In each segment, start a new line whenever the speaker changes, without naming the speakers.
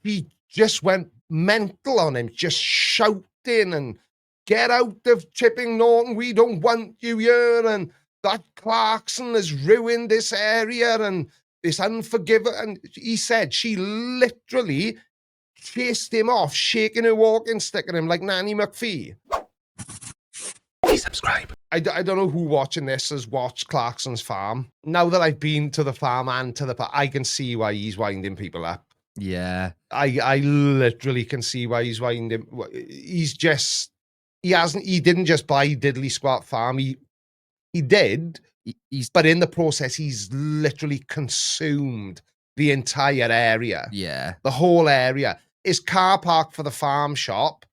she just went mental on him, just shouting and get out of Chipping Norton, we don't want you here, and that Clarkson has ruined this area, and this unforgivable. And he said she literally chased him off, shaking her walking stick at him like Nanny McPhee. Please subscribe. I don't know who watching this has watched Clarkson's farm. Now that I've been to the farm and to the park, I can see why he's winding people up.
Yeah.
I literally can see why he's winding. He didn't just buy Diddley Squat Farm. He did, but in the process, he's literally consumed the entire area.
Yeah.
The whole area. His car park for the farm shop.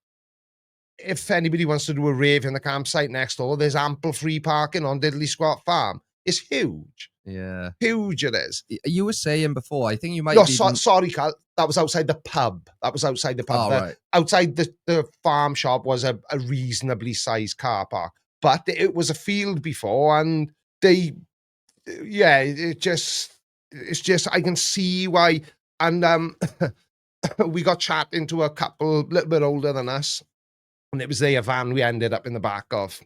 If anybody wants to do a rave in the campsite next door, there's ample free parking on Diddley Squat Farm. It's huge.
Yeah.
Huge it is.
You were saying before, I think you might
sorry, Cal. That was outside the pub.
Oh, right.
Outside the farm shop was a reasonably sized car park. But it was a field before, and it's just, I can see why. And we got chatting to a couple a little bit older than us, and it was their van we ended up in the back of.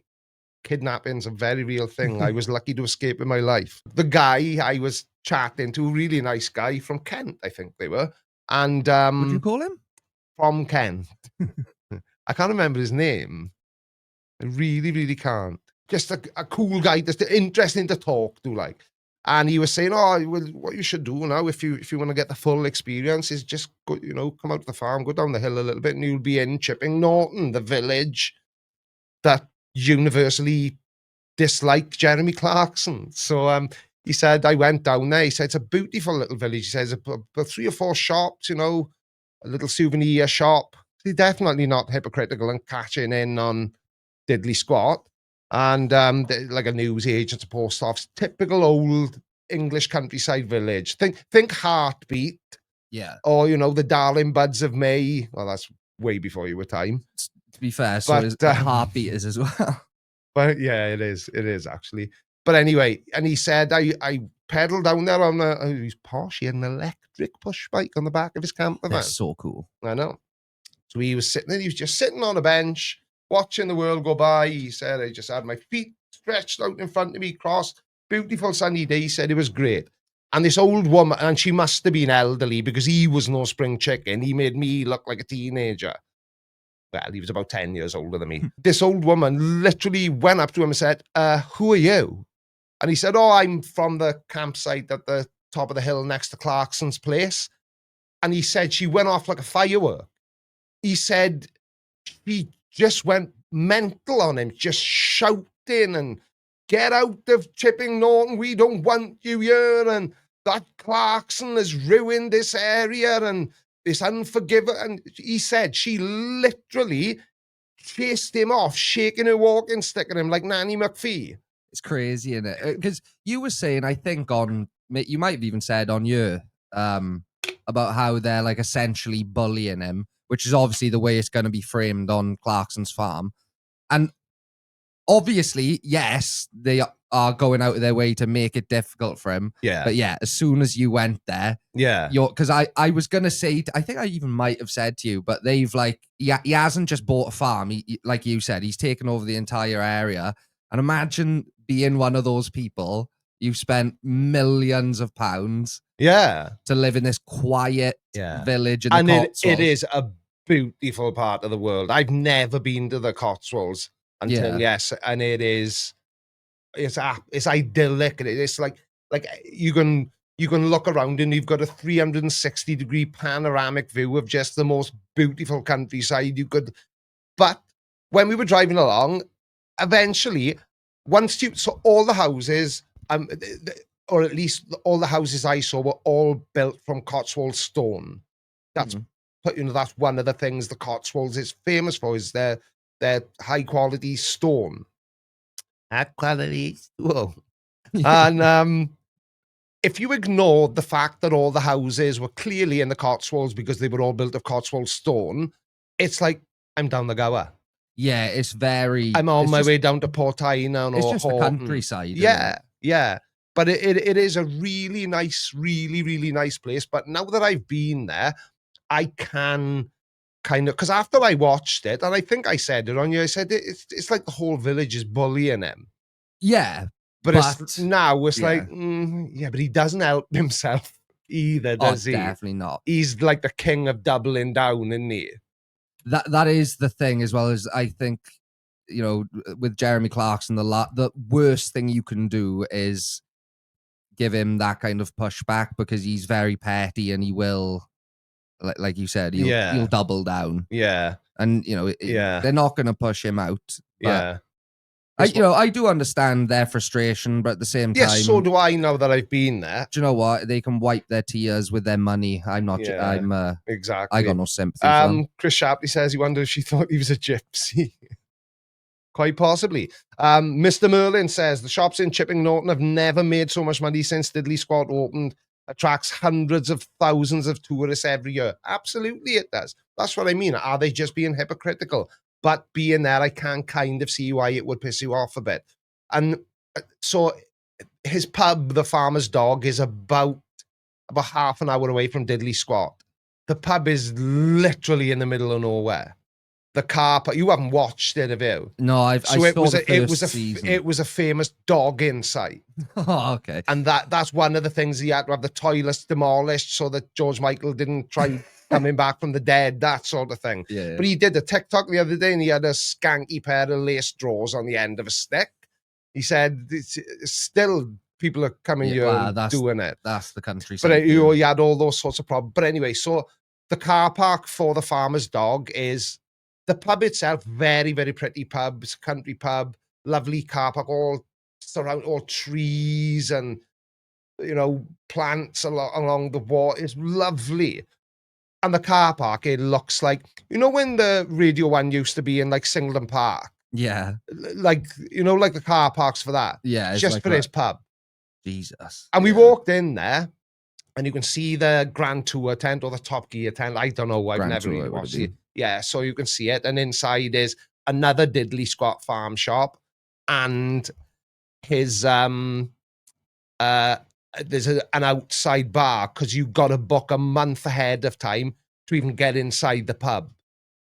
Kidnapping's a very real thing. I was lucky to escape in my life. The guy I was chatting to, really nice guy from Kent, I think they were. And
what do you call him?
From Kent. I can't remember his name. I really, really can't. Just a cool guy, just interesting to talk to, like. And he was saying, well, what you should do now, if you want to get the full experience, is just go, come out to the farm, go down the hill a little bit, and you'll be in Chipping Norton, the village that universally dislike Jeremy Clarkson. So he said, I went down there. He said, it's a beautiful little village. He says, about 3 or 4 shops, a little souvenir shop. He's definitely not hypocritical and catching in on Diddley Squat. And like a news agent, a post office, typical old English countryside village. Think Heartbeat.
Yeah.
Or, the Darling Buds of May. Well, that's way before your time.
To be fair, so is Heartbeat is as well.
But yeah, it is actually. But anyway, and he said, I pedaled down there on he's posh, he had an electric push bike on the back of his camper van.
That's so cool.
I know. So he was just sitting on a bench, watching the world go by. He said, I just had my feet stretched out in front of me, crossed. Beautiful sunny day. He said it was great. And this old woman, and she must have been elderly because he was no spring chicken. He made me look like a teenager. Well, he was about 10 years older than me. This old woman literally went up to him and said, who are you? And he said, I'm from the campsite at the top of the hill next to Clarkson's place. And he said she went off like a firework. He said she just went mental on him, just shouting and get out of Chipping Norton, we don't want you here, and that Clarkson has ruined this area, and this unforgivable. And he said she literally chased him off, shaking her walking stick at him like Nanny McPhee.
It's crazy, isn't it? Because you were saying, I think you might have even said on your, about how they're like essentially bullying him, which is obviously the way it's going to be framed on Clarkson's farm. And obviously, yes, they are going out of their way to make it difficult for him.
Yeah.
But yeah, as soon as you went there, because I was going to say, I think I even might have said to you, but they've he hasn't just bought a farm. He, like you said, he's taken over the entire area. And imagine being one of those people. You've spent millions of pounds to live in this quiet village in the Cotswolds.
It is a beautiful part of the world. I've never been to the Cotswolds until and it's idyllic. It's like you can look around and you've got a 360-degree panoramic view of just the most beautiful countryside you could. But when we were driving along, eventually, so all the houses, or at least all the houses I saw were all built from Cotswold stone. That's that's one of the things the Cotswolds is famous for, is their high quality stone. High quality stone. And if you ignored the fact that all the houses were clearly in the Cotswolds because they were all built of Cotswold stone, it's like I'm down the gower.
Yeah, it's very.
I'm on my way down to Portaina.
It's just the countryside.
Yeah. But it is a really nice, really, really nice place. But now that I've been there, I can kind of, because after I watched it, and I think I said it on you, I said it's like the whole village is bullying him.
Yeah,
but it's now it's like, but he doesn't help himself either, does he?
Definitely not.
He's like the king of doubling down, isn't he?
That is the thing, as well as I think, with Jeremy Clarkson, the worst thing you can do is give him that kind of pushback, because he's very petty and he will, like you said, he'll double down.
Yeah.
And they're not going to push him out. But I do understand their frustration, but at the same time,
so do I, now that I've been there.
Do you know what? They can wipe their tears with their money. I'm not.
Exactly.
I got no sympathy for them.
Chris Shapley says he wondered if she thought he was a gypsy. Quite possibly. Mr. Merlin says the shops in Chipping Norton have never made so much money since Diddley Squat opened. Attracts hundreds of thousands of tourists every year. Absolutely it does. That's what I mean. Are they just being hypocritical? But being there, I can kind of see why it would piss you off a bit. And so his pub, the Farmer's Dog, is about half an hour away from Diddley Squat. The pub is literally in the middle of nowhere. The car park, you haven't watched it, have you?
No,
it was a famous dog inside.
Oh, okay.
And that's one of the things. He had to have the toilets demolished so that George Michael didn't try coming back from the dead, that sort of thing.
Yeah.
But he did a TikTok the other day, and he had a skanky pair of lace drawers on the end of a stick. He said it's still people are coming here and doing it.
That's the country.
But he had all those sorts of problems. But anyway, so the car park for the Farmer's Dog is the pub itself. Very, very pretty pub. It's a country pub. Lovely car park, all trees and plants along the wall. It's lovely. And the car park, it looks like, when the Radio 1 used to be in like Singleton Park.
Yeah.
Like the car parks for that.
Yeah.
Just like for his pub.
Jesus.
And we walked in there, and you can see the Grand Tour tent or the Top Gear tent. I don't know. I've never really watched it. Yeah, so you can see it. And inside is another Diddley Squat farm shop. And his there's an outside bar, because you got to book a month ahead of time to even get inside the pub.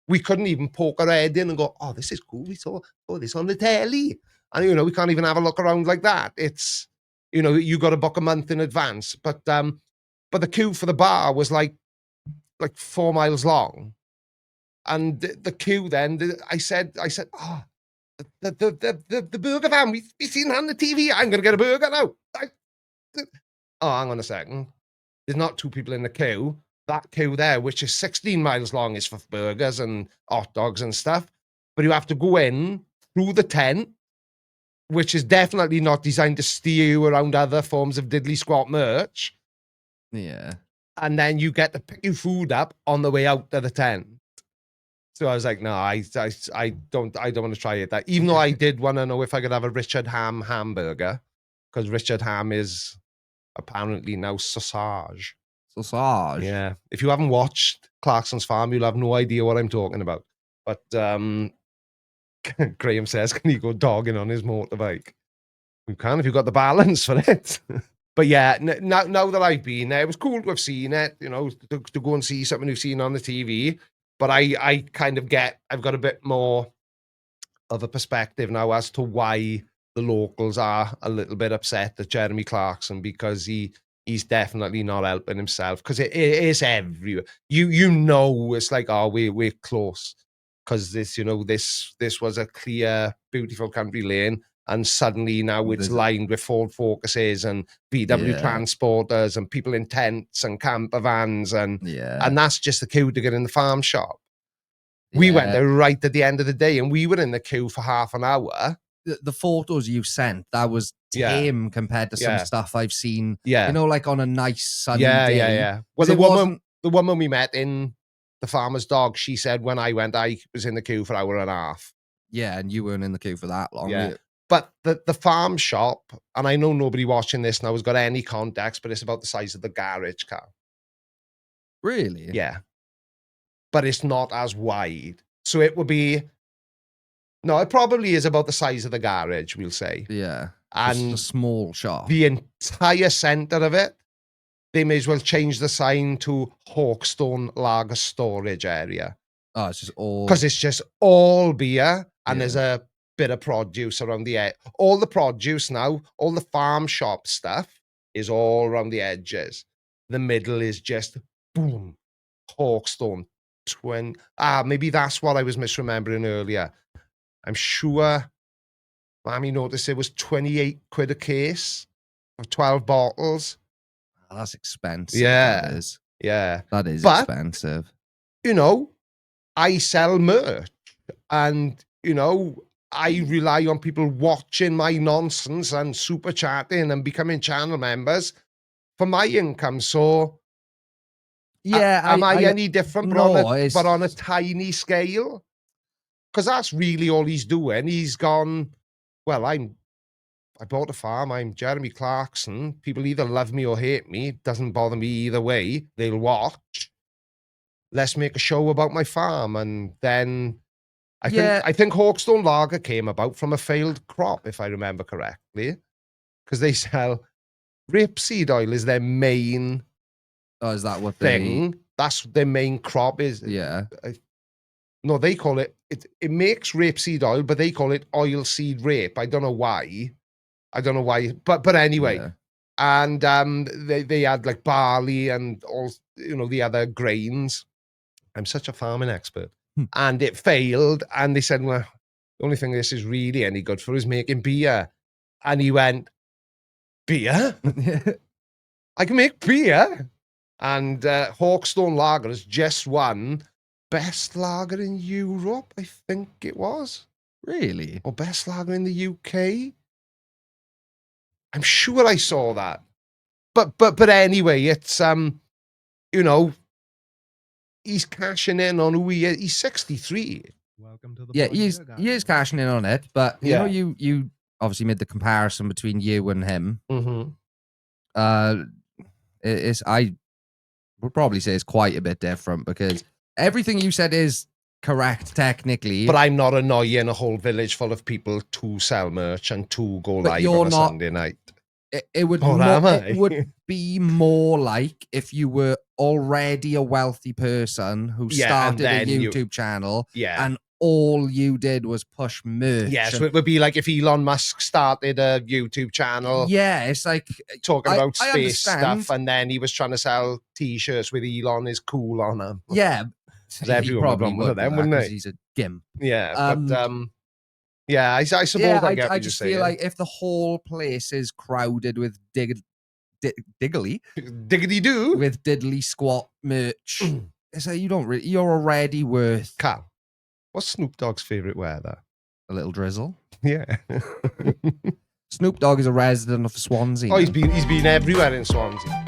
We couldn't even poke our head in and go, oh, this is cool. We saw this on the telly. And, we can't even have a look around like that. It's, you got to book a month in advance. But the queue for the bar was like 4 miles long. And the queue then, I said, oh, the burger van, we've seen on the TV. I'm going to get a burger now. Hang on a second. There's not two people in the queue. That queue there, which is 16 miles long, is for burgers and hot dogs and stuff. But you have to go in through the tent, which is definitely not designed to steer you around other forms of Diddley Squat merch.
Yeah.
And then you get to pick your food up on the way out of the tent. So I was like, no, I don't want to try it. That, even though I did want to know if I could have a Richard Ham hamburger, because Richard Ham is apparently now sausage.
Sausage.
Yeah. If you haven't watched Clarkson's Farm, you'll have no idea what I'm talking about. But Graham says, can you go dogging on his motorbike? You can if you've got the balance for it. But yeah, now that I've been there, it was cool to have seen it, to go and see something you've seen on the TV. But I kind of I've got a bit more of a perspective now as to why the locals are a little bit upset at Jeremy Clarkson, because he's definitely not helping himself, because it is everywhere. It's like, oh, we're close, because this was a clear, beautiful country lane, and suddenly now it's lined with Ford Focuses and VW transporters and people in tents and camper vans, and that's just the queue to get in the farm shop. We went there right at the end of the day, and we were in the queue for half an hour.
The photos you sent, that was tame compared to some stuff I've seen.
Yeah.
Like on a nice sunny day.
Yeah. Well, the woman we met in the Farmer's Dog, she said when I went, I was in the queue for an hour and a half.
Yeah, and you weren't in the queue for that long.
Yeah. But the farm shop, and I know nobody watching this now has got any context, but it's about the size of the garage car.
Really?
Yeah. But it's not as wide. So it would be... No, it probably is about the size of the garage, we'll say.
Yeah.
And
just a small shop.
The entire centre of it they may as well change the sign to Hawkstone Lager Storage Area.
Oh, it's just all...
Because it's just all beer, and there's a bit of produce around the edge. All the produce now, all the farm shop stuff is all around the edges. The middle is just, boom, Hawkstone. Maybe that's what I was misremembering earlier. I'm sure Mammy noticed it was 28 quid a case of 12 bottles.
Oh, that's expensive.
Yeah.
That is.
Yeah.
That is expensive.
You know, I sell merch, and, you know, I rely on people watching my nonsense and super chatting and becoming channel members for my income. So,
yeah,
am I any different, but on a tiny scale? Because that's really all he's doing. He's gone, well, I bought a farm. I'm Jeremy Clarkson. People either love me or hate me. It doesn't bother me either way. They'll watch. Let's make a show about my farm. And then I think Hawkstone Lager came about from a failed crop, if I remember correctly. Because they sell rapeseed oil is their main
is that what
thing. That's their main crop is.
Yeah.
No, they call it makes rapeseed oil, but they call it oilseed rape. I don't know why. But anyway.
Yeah.
And they had like barley and all, you know, the other grains. I'm such a farming expert. And it failed, and they said, well, the only thing this is really any good for is making beer. And he went, beer? I can make beer? And Hawkstone Lager has just won Best Lager in Europe, I think it was.
Really?
Or Best Lager in the UK. I'm sure I saw that. But anyway, it's, you know, he's cashing in on who he is. He's 63.
Welcome to the
he is cashing in on it, but you know, you obviously made the comparison between you and him.
Mm-hmm.
I would probably say it's quite a bit different, because everything you said is correct technically.
But I'm not annoying a whole village full of people to sell merch and to go live on a Sunday night.
It would be more like if you were already a wealthy person who started a YouTube channel, and all you did was push merch.
Yeah, so it would be like if Elon Musk started a YouTube channel.
Yeah, it's like
talking about space stuff, and then he was trying to sell T-shirts with Elon is cool on them.
Yeah,
everyone would want one of them, wouldn't they?
He's a gimp.
Yeah, but yeah, I suppose I get what
I just
you're saying.
feel like if the whole place is crowded with diggly
do
with diddly squat merch, it's like you're already worth.
Cal, what's Snoop Dogg's favorite weather?
A little drizzle.
Yeah.
Snoop Dogg is a resident of Swansea.
Oh, he's been everywhere in Swansea.